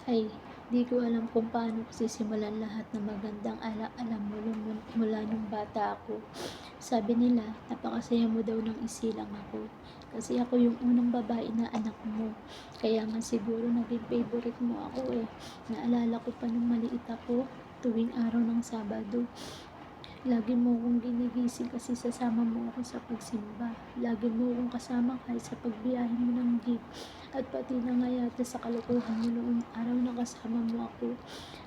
Ay, di ko alam kung paano ko sisimulan lahat ng magandang ala-ala mula nung bata ako. Sabi nila, napakasaya mo daw nang isilang ako. Kasi ako yung unang babae na anak mo. Kaya nga siguro naging favorite mo ako eh. Naalala ko pa nung maliit ako, tuwing araw ng Sabado. Lagi mo akong ginigising kasi sasama mo ako sa pagsimba. Lagi mo akong kasama kahit sa pagbiyahe mo ng jeep. At pati na nga yata sa kalokohan mo noong araw na kasama mo ako.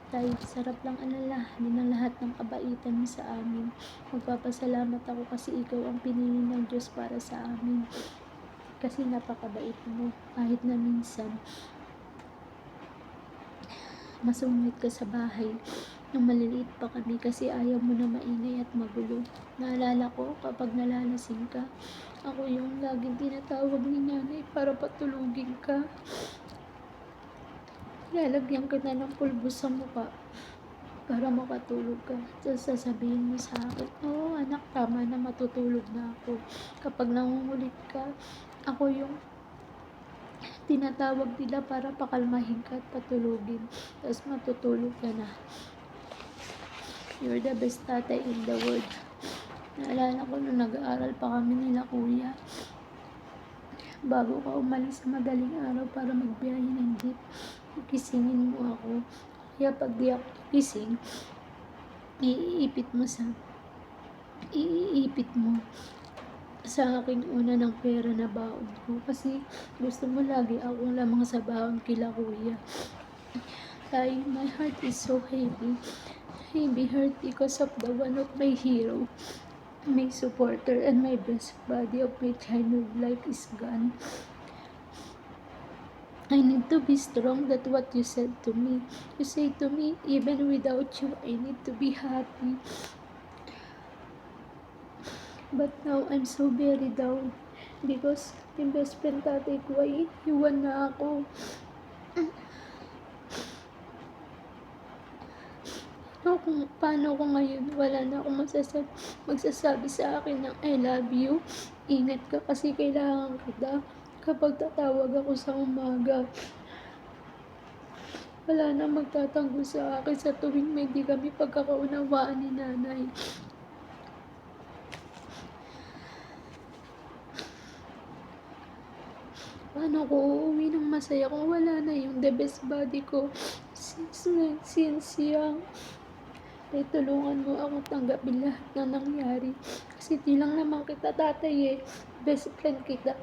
Tay, sarap lang alalahanin ng lahat ng kabaitan mo sa amin. Magpapasalamat ako kasi ikaw ang pinili ng Diyos para sa amin. Kasi napakabait mo. Kahit na minsan, masungit ka sa bahay nung maliliit pa kami kasi ayaw mo na maingay at magulo. Naalala ko kapag nalalasing ka, ako yung laging tinatawag ni nanay para patulugin ka. Lalagyan ka na ng pulbo sa mukha para makatulog ka. Tapos sasabihin mo sa akin, oo anak, tama na, matutulog na ako. Kapag nangungulit ka, ako yung tinatawag nila para pakalmahin ka at patulugin. Tapos matutulog ka na. You're the best tatay in the world. Naalala ko nung nag-aaral pa kami nila kuya. Bago ka umalis sa madaling araw para magbiyahe ng jeep, gisingin mo ako. Kaya pag di ako gising, iipit mo sa akin una ng pera na baon ko. Kasi gusto mo lagi akong lamang sa baon kila kuya. Tay, my heart is so heavy. Heavy heart because of the one of my hero, my supporter, and my best buddy of my childhood life is gone. I need to be strong. That's what you said to me. You say to me, even without you, I need to be happy. But now, I'm so very down because yung best friend tatay ko ay iwan na ako. Paano ko ngayon? Wala na akong magsasabi sa akin ng I love you. Ingat ka kasi kailangan kita kapag tatawag ako sa umaga. Wala na magtatanggol sa akin sa tuwing may di kami pagkakaunawaan ni nanay. Paano ko uuwi ng masaya kung wala na yung the best buddy ko since young? Ay, tulungan mo ako tanggapin lahat na nangyari. Kasi di lang naman kita tatay eh. Best friend kita.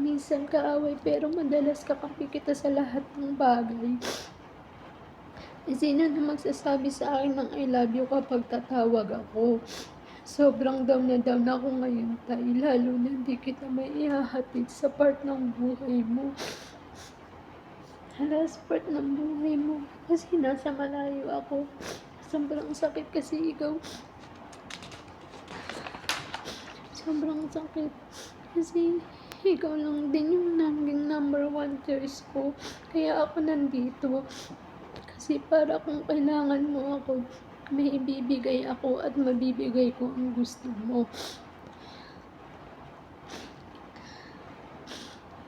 Minsan kaaway pero madalas kakampi kita sa lahat ng bagay. Sino na magsasabi sa akin ng I love you kapag tatawag ako? Sobrang down na down ako ngayon, tay. Lalo na hindi kita maihahatid sa part ng buhay mo. Last part ng buhay mo. Kasi nasa malayo ako. Sobrang sakit kasi ikaw. Sobrang sakit. Kasi ikaw lang din yung naging number 1 choice ko. Kaya ako nandito. Kasi para kung kailangan mo ako, may ibibigay ako at mabibigay ko ang gusto mo.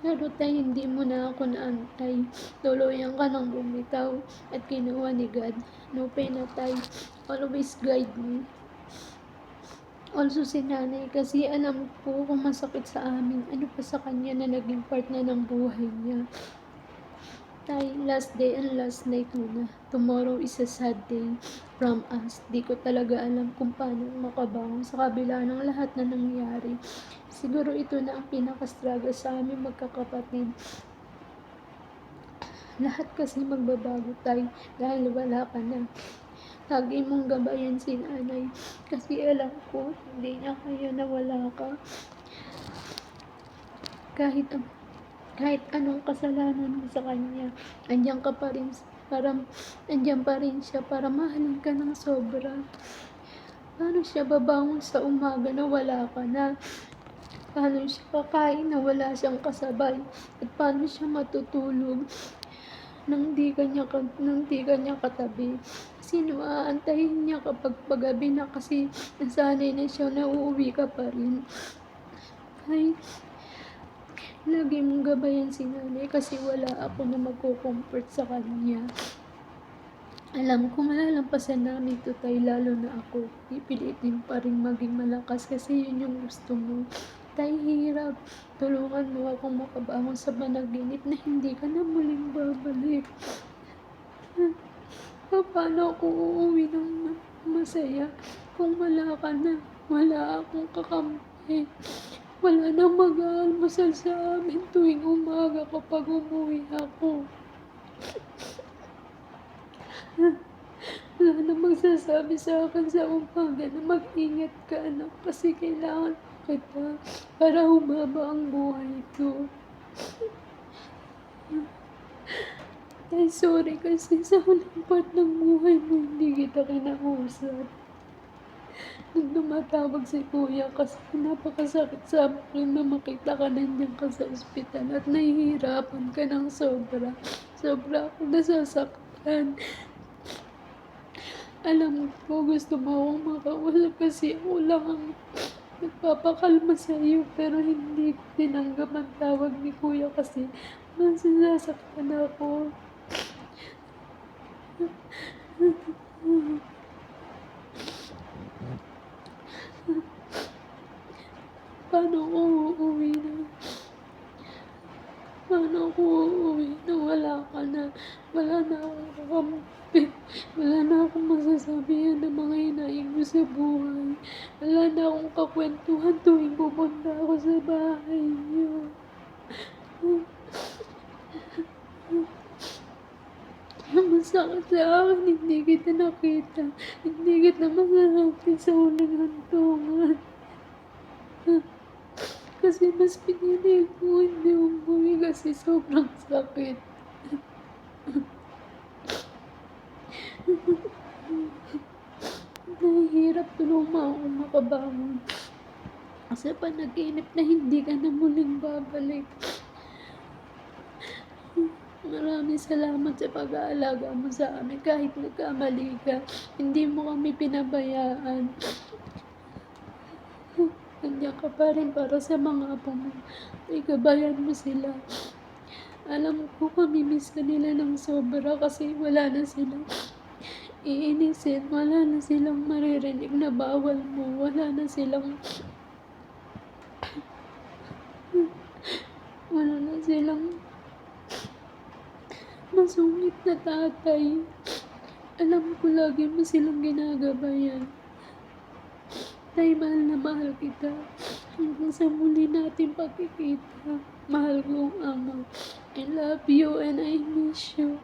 Pero tay, hindi mo na ako naantay. Tuluyan ka nang bumitaw at kinuha ni God. No pain na tay. Always guide me. Also si nanay kasi alam ko kung masakit sa amin. Ano pa sa kanya na naging part na ng buhay niya. Tay, last day and last night muna. Tomorrow is a sad day from us. Di ko talaga alam kung paano makabangon sa kabila ng lahat na nangyari. Siguro ito na ang pinaka-struggle sa amin magkakapatid. Lahat kasi magbabago tayo dahil wala ka na. Lagi mong gabayan si nanay kasi alam ko hindi niya kaya na wala ka. Kahit anong kasalanan mo sa kanya, andyan pa rin siya para mahalin ka ng sobra. Paano siya babangon sa umaga na wala ka na? Paano siya kakain na wala siyang kasabay? At paano siya matutulog nang di ka niya katabi? Sino aantayin niya kapag paggabi na kasi nasanay na siya na uuwi ka pa rin? Ay, Lagi mong gabayan si nanay kasi wala ako na magko-comfort sa kanya. Alam ko malalampasan namin 'to tay, lalo na ako. Pipilitin pa rin maging malakas kasi yun yung gusto mo. Tay, hirap. Tulungan mo akong makabangon sa panaginip na hindi ka na muling babalik. Paano ako uuwi ng masaya kung wala ka na? Wala akong kakampi. Wala nang mag-aalmusal sa amin tuwing umaga kapag umuwi ako. Wala nang magsasabi sa akin sa umaga na mag-ingat ka anak kasi kailangan kita para humaba ang buhay ko. Ay, sorry kasi sa huling part ng buhay mo hindi kita kinausap. Nung tumatawag si kuya kasi napakasakit sa akin na makita ka nandiyan ka sa ospital at nahihirapan ka ng sobra. Sobra ako nasasaktan. Alam ko gusto mo akong makausap kasi ako lang ang nagpapakalma sa iyo pero hindi ko tinanggap ang tawag ni kuya kasi nasasaktan ako. Paano ako uuwi na wala ka na? Wala na akong kakampi. Wala na akong masasabihan ng mga hinaing mo sa buhay. Wala na akong kakwentuhan tuwing pupunta ako sa bahay niyo. Masakit sa akin, hindi kita nakita. Hindi kita masasabi sa huling hantungan. Kasi mas pinili ko hindi umuwi kasi sobrang sakit. Nahihirap tulungan mo akong makabangon. Sa panaginip na hindi ka na muling babalik. Maraming salamat sa pag-aalaga mo sa amin kahit nagkamali ka. Hindi mo kami pinabayaan. Nandiyan ka pa rin para sa mga apo mo. Igabayan mo sila. Alam ko mamimiss ka nila ng sobra kasi wala na silang iinisin. Wala na silang maririnig na bawal mo. Wala na silang masungit na tatay. Alam ko lagi mo silang ginagabayan. Tay, mahal na mahal kita. Hanggang sa muli natin pagkikita. Mahal kong ama. I love you and I miss you.